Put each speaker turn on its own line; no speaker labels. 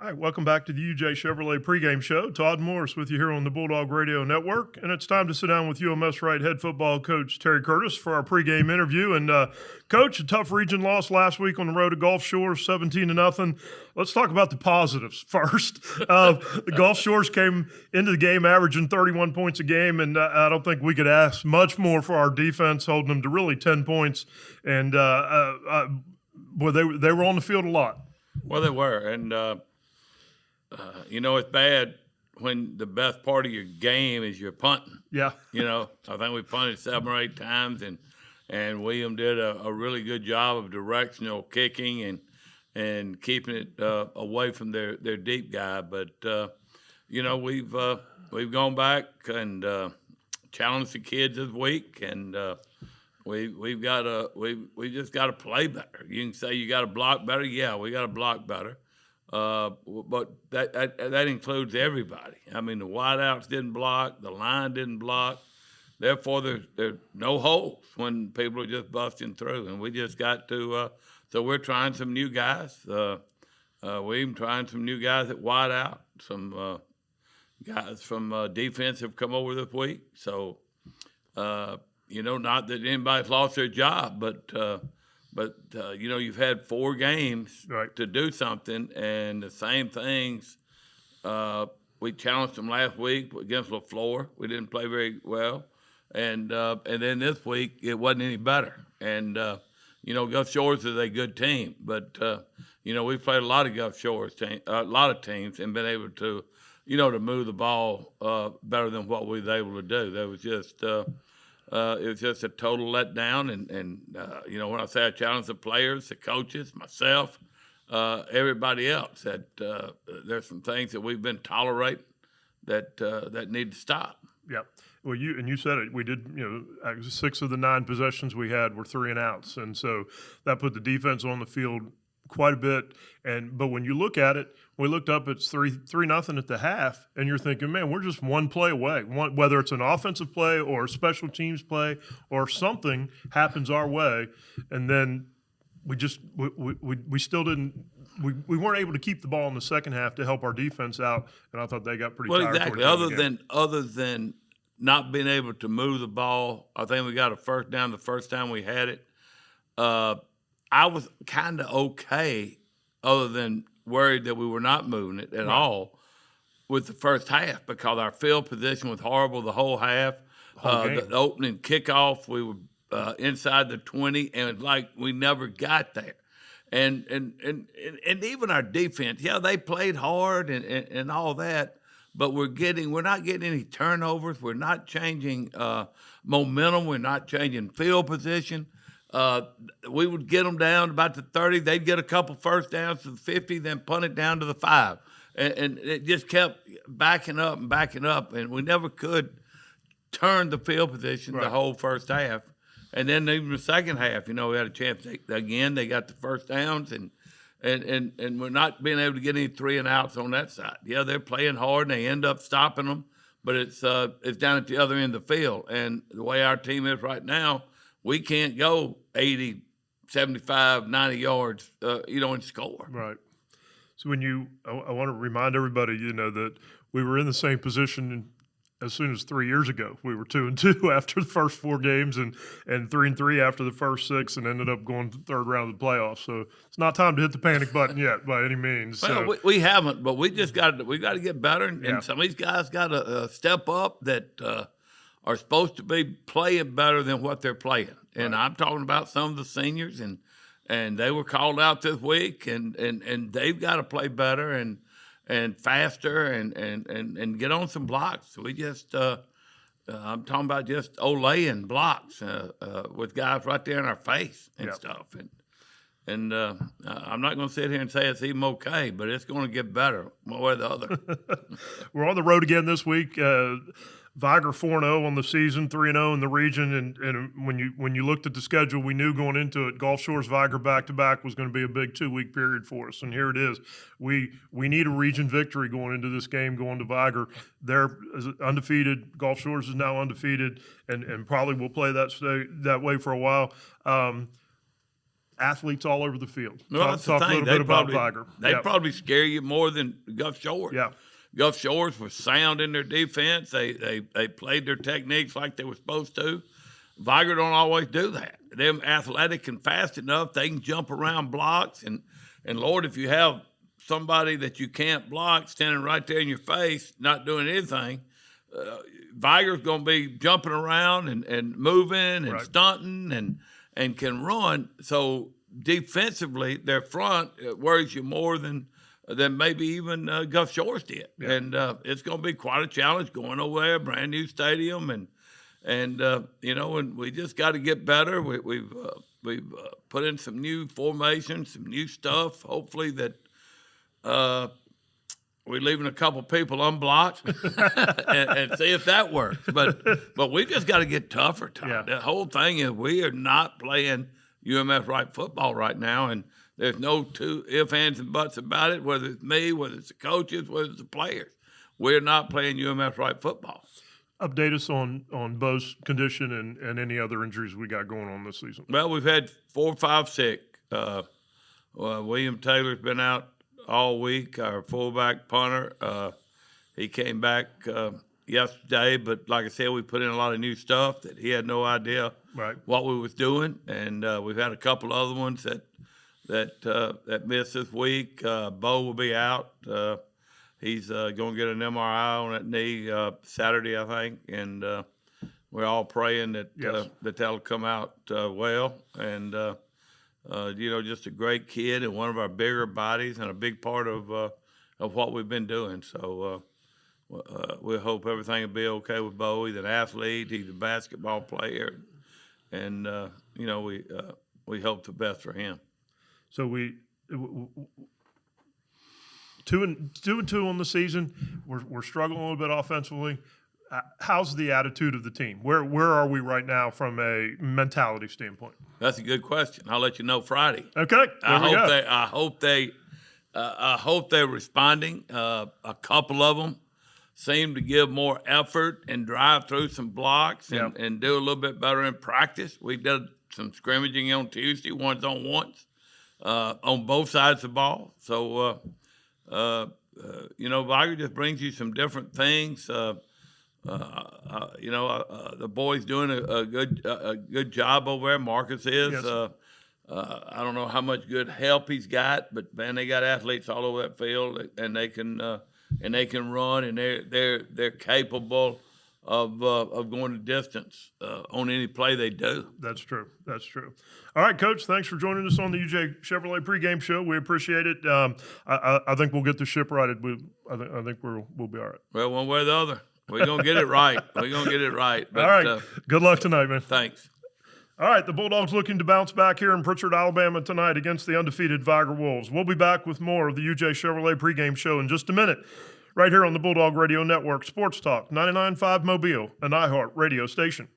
All right, welcome back to the UJ Chevrolet pregame show. Todd Morris with you here on the Bulldog Radio Network, and it's time to sit down with UMS-Wright head football coach Terry Curtis for our pregame interview. And Coach, a tough region loss last week on the road to Gulf Shores, 17-0. Let's talk about the positives first. The Gulf Shores came into the game averaging 31 points a game, and I don't think we could ask much more for our defense, holding them to really 10 points. And boy, they were on the field a lot.
Well, they were, and it's bad when the best part of your game is your punting.
Yeah.
I think we punted 7 or 8 times, and William did a really good job of directional kicking and keeping it away from their deep guy. But we've gone back and challenged the kids this week, and we just got to play better. You can say you got to block better. Yeah, we got to block better. But that includes everybody. I mean, the wideouts didn't block, the line didn't block. Therefore, there's no holes when people are just busting through, and we just got to. So we're trying some new guys. We're even trying some new guys at wideout. Some guys from defense have come over this week. So, not that anybody's lost their job, but you've had 4 games to do something, and the same things. We challenged them last week against LaFleur. We didn't play very well, and then this week it wasn't any better. And Gulf Shores is a good team, but we've played a lot of Gulf Shores a lot of teams, and been able to to move the ball better than what we were able to do. That was just. It was just a total letdown, and when I say I challenge the players, the coaches, myself, everybody else, that there's some things that we've been tolerating that need to stop.
Yeah. Well, you said it. We did, 6 of the 9 possessions we had were 3 and outs, and so that put the defense on the field quite a bit. But when you look at it, we looked up, it's 3-0 at the half, and you're thinking, man, we're just one play away. Whether it's an offensive play or a special teams play or something happens our way, and then we still didn't. We weren't able to keep the ball in the second half to help our defense out, and I thought they got pretty tired.
Well, exactly. Other than not being able to move the ball, I think we got a first down the first time we had it. I was kind of okay, other than worried that we were not moving it at all with the first half, because our field position was horrible the whole half. The opening kickoff, we were inside the 20, and it's like we never got there. And even our defense, they played hard and all that, but we're not getting any turnovers. We're not changing momentum. We're not changing field position. We would get them down about the 30. They'd get a couple first downs to the 50, then punt it down to the 5. And it just kept backing up, and we never could turn the field position the whole first half. And then even the second half, we had a chance. They got the first downs, and we're not being able to get any 3 and outs on that side. Yeah, they're playing hard, and they end up stopping them, but it's down at the other end of the field. And the way our team is right now, we can't go 80, 75, 90 yards, and score.
Right. So I want to remind everybody, that we were in the same position as soon as 3 years ago. We were 2-2 after the first 4 games, and 3-3 after the first 6, and ended up going to the third round of the playoffs. So it's not time to hit the panic button yet by any means.
Well, we haven't, but we got to get better, and some of these guys got to step up that are supposed to be playing better than what they're playing. And I'm talking about some of the seniors, and they were called out this week, and they've got to play better and faster and get on some blocks. We just I'm talking about just olaying blocks with guys right there in our face and stuff. And I'm not going to sit here and say it's even okay, but it's going to get better one way or the other.
We're on the road again this week. Vigor 4-0 on the season, 3-0 in the region, and when you looked at the schedule, we knew going into it, Gulf Shores Vigor back-to-back was going to be a big 2-week period for us, and here it is. We need a region victory going into this game, going to Vigor. They're undefeated. Gulf Shores is now undefeated, and probably will play that way for a while. athletes all over the field.
Well, that's the
Talk a
thing.
little bit about Vigor.
They
Yeah.
probably scare you more than Gulf Shores.
Yeah.
Gulf Shores was sound in their defense. They played their techniques like they were supposed to. Vigor don't always do that. They're athletic and fast enough. They can jump around blocks. And Lord, if you have somebody that you can't block standing right there in your face, not doing anything, Vigor's going to be jumping around and moving and
Right.
stunting and can run. So defensively, their front worries you more than maybe even Gulf Shores did.
Yeah.
And it's going to be quite a challenge going over there, brand new stadium, and and we just got to get better. We've put in some new formations, some new stuff. Hopefully that we're leaving a couple people unblocked and see if that works. But we just got to get tougher, Tom.
Yeah.
The whole thing is we are not playing UMS-Wright football right now, and there's no two ifs, ands, and buts about it, whether it's me, whether it's the coaches, whether it's the players. We're not playing UMS-Wright football.
Update us on Bo's condition and any other injuries we got going on this season.
Well, we've had 4 or 5 sick. William Taylor's been out all week, our fullback punter. He came back yesterday, but like I said, we put in a lot of new stuff that he had no idea
Right.
what we was doing, and we've had a couple other ones that missed this week. Bo will be out. He's going to get an MRI on that knee Saturday, I think, and we're all praying that
Yes.
that'll come out well. And just a great kid and one of our bigger bodies and a big part of what we've been doing. So we hope everything will be okay with Bo. He's an athlete. He's a basketball player, and we hope the best for him.
So we 2-2 on the season. We're struggling a little bit offensively. How's the attitude of the team? Where are we right now from a mentality standpoint?
That's a good question. I'll let you know Friday.
Okay, there we go.
I hope they're responding. A couple of them seem to give more effort and drive through some blocks and do a little bit better in practice. We did some scrimmaging on Tuesday, ones-on-ones, on both sides of the ball. So, Vigor just brings you some different things. The boy's doing a good job over there. Marcus is.
Yes.
I don't know how much good help he's got, but man, they got athletes all over that field, and they can run, and they're capable of going the distance on any play they do.
That's true. That's true. All right, Coach, thanks for joining us on the UJ Chevrolet pregame show. We appreciate it. I think we'll get the ship righted. I think we'll be all right.
Well, one way or the other, we're gonna get it right. We're gonna get it right. But,
all right. Good luck tonight, man.
Thanks.
All right, the Bulldogs looking to bounce back here in Pritchard, Alabama tonight against the undefeated Vigor Wolves. We'll be back with more of the UJ Chevrolet pregame show in just a minute, right here on the Bulldog Radio Network, Sports Talk 99.5 Mobile, an iHeart radio station.